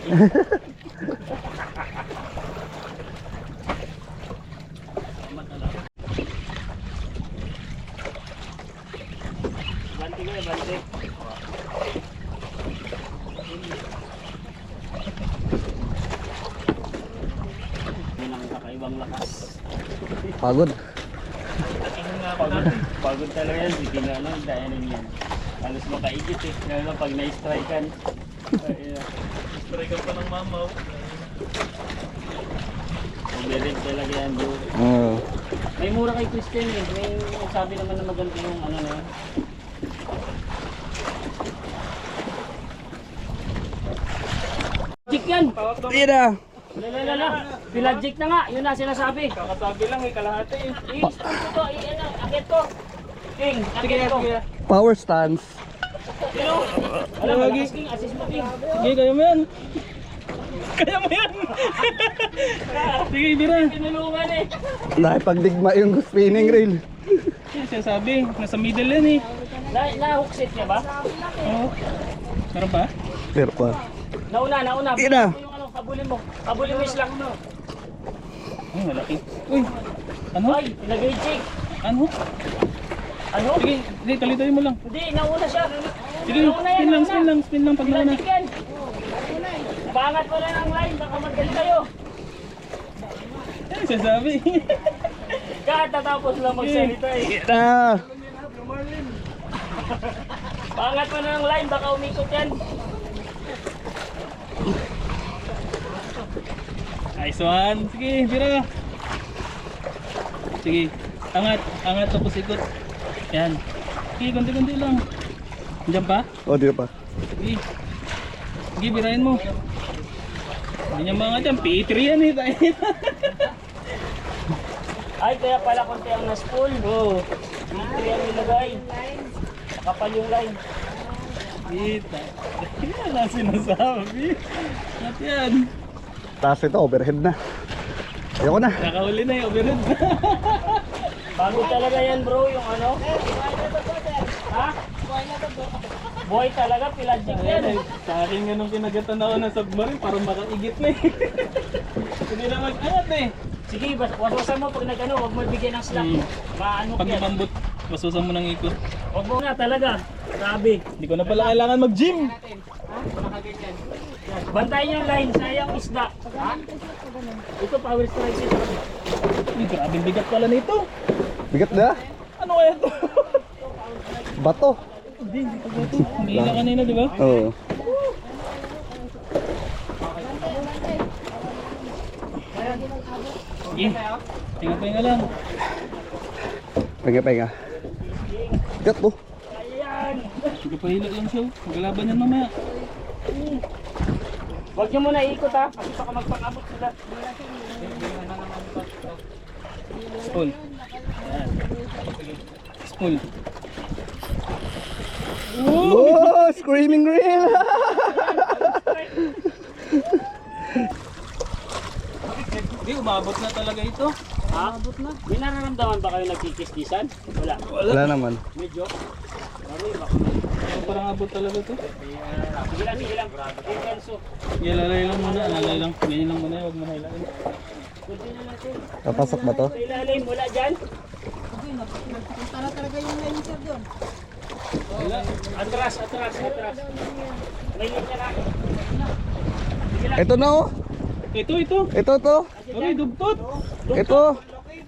Banti ko banti. Yan ang kakaibang lakas. Pagod. Pagod talaga yan, hindi na ano, dayanin yan. Halos makaigit eh, lalo na pag na-strikean. Strikean pa ng mamaw. Pag-red talaga yan bro. May mura kay Christian eh, may sabi naman na maganda yung ano na. Jig yan! Tira! Lala, Pilagic na nga, yun na sinasabi. Kakasabi lang eh, kalahati eh. I-stand ko to, akit ko. King, akit ko. Power stance. Alam mo, lakas King, assist mo King. Sige, kaya mo yan. Kaya mo yan. Sige, bira. Tinulungan eh. Nakipagdigma yung spinning reel. Yan siya sabi, nasa middle yan eh. Na-hookset niya ba? Oo. Meron pa? Pero pa. Nauna. Tira. Yung ano, kabulin mo islang mo. Ay, malaki. Uy, ano? Ay, ilagay Jig. Ano? Ano? Sige, sige, talitoy mo lang. Hindi, nauna siya. Sige, spin lang pag nauna. Pilagic yan. Pangat mo lang ang line, baka magaling kayo. Yan siya sabi. Kahit tatapos lang magsalita eh. Tira! Pangat mo na ng line, baka umikot yan. Nice one. Sige, bira. Sige, angat tapos ikot. Yan. Sige, konti-konti lang. Diyan pa? O, di pa. Sige. Sige, birahin mo. Hindi niya mga dyan. P3 yan eh. Tayo. Ay, kaya pala konti ang na-spool. Oo. P3 ang nilagay. Kapal yung line. Kita. Yan ang sinasabi. At yan. Taas ito, overhead na. Ayoko na. Nakahuli na yung overhead. Bago talaga yan bro, yung ano. Ha? Buhay talaga, Pilagic yan. Sa akin nga nung kinagatan ako ng submarine, parang makaigit na eh. Hindi na mag-angat eh. Sige, waswasan mo pag nag-ano, huwag mo bigyan ng slack. Maano Pag yan. lumambot, masusan mo ng ikot. Huwag mo na talaga. Grabe. Hindi ko na pala kailangan mag-gym. Bantayan yung line, sayang isda. Ha? Ito power strike ito. Uy, grabe bigat pala nito. Bigat na. Ano kaya ito? Bato. Hindi ko ba ito? Umiila kanina, di ba? Oo. Sige. Tinga-tinga lang. Pahinga. Bigat po. Ayan. Sige, pahilot lang siya. Magalaban yan mamaya. Huwag nyo muna ikot ha, kasi baka magpang-abot sila. Spool. Ayan. Spool. Oh, screaming reel. Hindi, umabot na talaga ito. Ha? May nararamdaman ba kayo nagkikis-kisan? Wala. Wala naman. Medyo? Baroy, baka. Parang abot talaga ito. Sige lang. Intenso. Ilalay lang muna, alalay lang. Ganyan lang muna, huwag mo hilain. Kunti na natin. Papasok ba to? Sa ilalim, wala dyan. Para talaga yung line sir doon. Wala. Atras. May linya na. Sige lang. Ito na oh. Ito. Ito to. Aray, dugtot. Ito.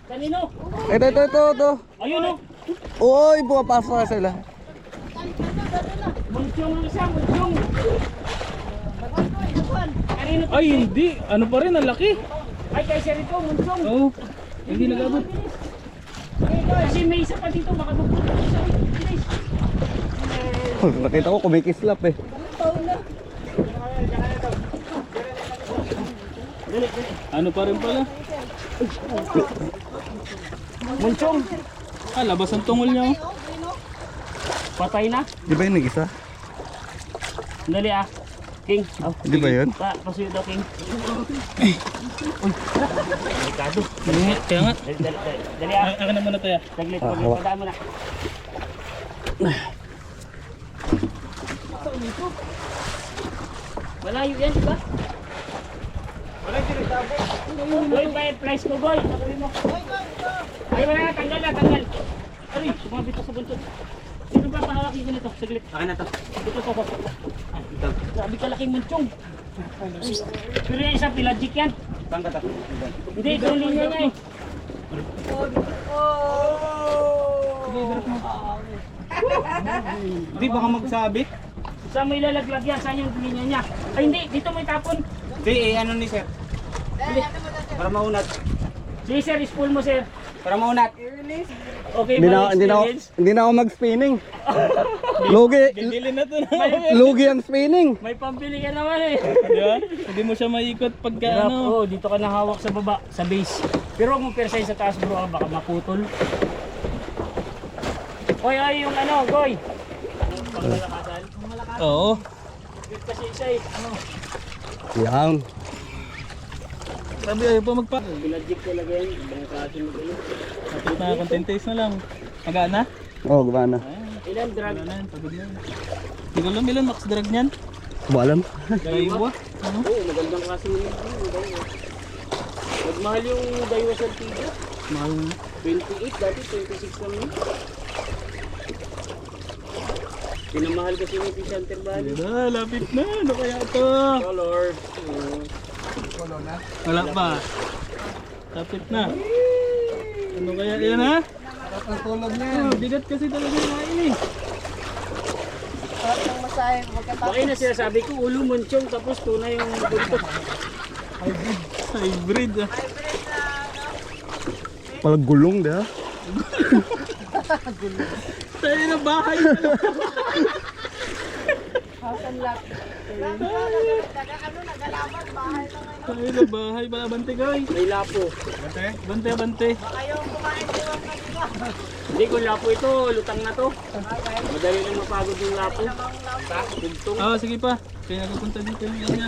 Kanino? Ito. Ayun o. Uy, pumapasok na sila. Muntyong ang isa, muntyong. Kanino to? Ay, hindi. Ano pa rin, ang laki. Ay, kay Sir ito, muntyong. Oo. Hindi nag-abot. Kasi may isa pa dito, baka magpunta ko sa bilis. Nakita ko kumikislap eh. Ano pa rin pala? Muntyong. Ah, labas ang tungol niya. Oh. Patay na. Di ba yun nag-isa? Dali ah. King. Oh. Di ba yun? Pasuyo daw, King. Uy. Delikado. Kaya nga. Dali ah. Akin na muna tayo. Taglit Ah, mo. hawak. Padaan mo na. Malayo yan, di ba? Goy, may price ko, Goy. Sabi mo. Ay, wala na, tanggal na, tanggal. Ay, sumabit ko sa buntot. Sino ba pahawakin ko nito? Saglit. Akin na to. Ito ko. Ah, ito. Grabe kalaking munchong. Pero yung isa, pelagic yan. Saan ka to? Hindi, ito yung linya niya eh. Hindi, baka magsabit. Saan mo ilalaglag yan? Saan yung linya niya? Ay, hindi. Dito mo itapon. Hindi, ano ni sir? Para maunat. Sige, sir. Spool mo, sir. Para maunat. Okay, Hindi ba na, experience? hindi na ako mag-spinning. Lugi. Dili na to na. Lugi ang spinning. May pambili ka naman eh. Di ba? Hindi mo siya maikot pagka Hirap, ano. oh, dito ka nahawak sa baba, sa base. Pero huwag mo persay sa taas bro, baka maputol. Oy, yung ano, Goy. Pagmalakasan. Oo. Good kasi isa eh. Ano? Yan. Sabi ayaw pa magpa. Pinagic talaga yan. Ibang klase mo kayo. Tapos na content taste na lang. Magaan na? Oh, gumana. Ilan drag? Wala na yan, pagod na yan. Hindi ko alam ilan max drag niyan. Balam. Daiwa. Ano? Oo, magandang klase mo yun. Nagmahal yung Daiwa Saltiga. Mahal na. 28, dati 26 lang yun. Pinamahal kasi ni Pisanter Bali. Diba, lapit na. Ano kaya ito? Color. Wala pa. Lapit na. Ano kaya yan ha? Oh, bigat kasi talaga yung kain eh. Sarap ng masahe. Bakit na sinasabi ko, ulo munchong tapos tunay yung buntot. Hybrid ah. Palag gulong dia. Tayo na bahay. Hasan lang. Tayo na bahay. Bante guys. May lapo. Bante. Hindi ko lapo ito, lutang na to. Madali lang mapagod yung lapo. Tugtong. Ah, sige pa. Kaya nagpupunta dito yung yan niya.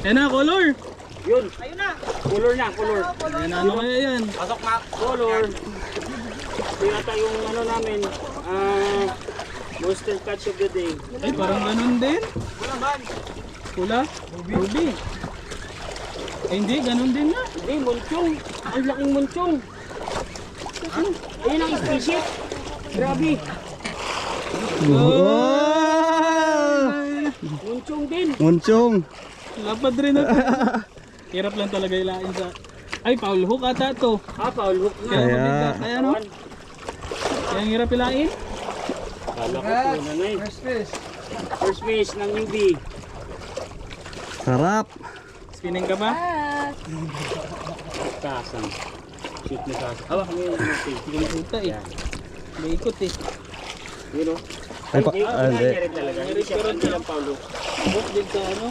Yan na, color. Yun. Ayun na. Color na, color. Yan na, ano kaya yan? Pasok na. Color. Ito yata yung ano namin. Monster catch of the day. Ay, parang ganun din. Pula? Ruby. Ay, hindi, ganun din na. Hindi, munchong. Ang laking munchong. Ayun ang species. Grabe. Munchong din. Munchong. Lapad rin na to. Hirap lang talaga ilain sa... Ay, Paul Hook ata to. Paul Hook na. Kaya Kaya- mabigat. Kaya ano? Kaya ang hirap ilain. Kala ko tuna na eh. First fish ng newbie. Sarap. Spinning ka ba? Kasang. Shoot na kasang. Hawak mo yung natin. Hindi ko makita eh. May ikot eh. Yun o. Ay, pa, Hindi hindi. rin talaga. Hindi siya pang nilang Paulo. Hook din sa ano?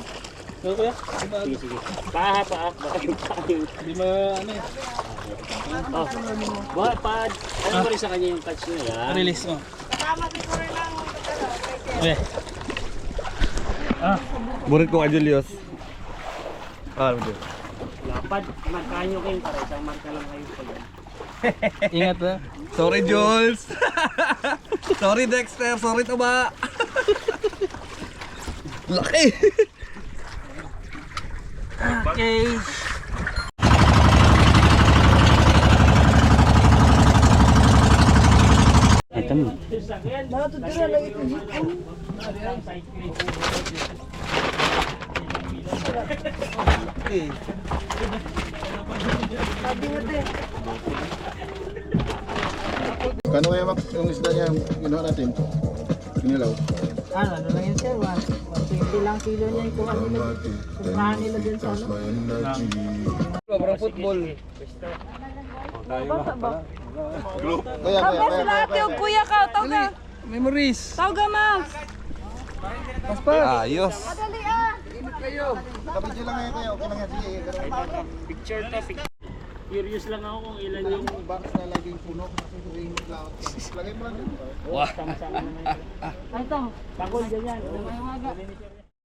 Ano kuya? Di ba? Sige, sige. Paha. Baka yung paha yung... Di ba ano eh? Oh. Baka pa... Ano mo rin sa kanya yung catch niya yan? Release mo. Okay. Burit ko kay Julius. Lapad. Markahan nyo kayo para isang marka lang kayo pa yan. Ingat ha. Sorry, Jules. Sorry, Dexter. Sorry, Tuba. Laki. Okay. Ito mo. Kano kaya yung isda niya ginawa natin? Kinilaw. Ano lang yun sir? 120 lang kilo niya yung kuha nila. Kumpahan nila dun sa ano. Sobrang football. Kaya. Kuya ka, tawga. Memories. Tawga, Max. Ayos. Madali ah. Kapit lang ngayon kayo. Okay lang yan. Sige. Picture to. Curious lang ako kung ilan yung... Box na laging puno. Lagay mo lang yun. Tama-sama naman ito. Ito. Pagod ganyan.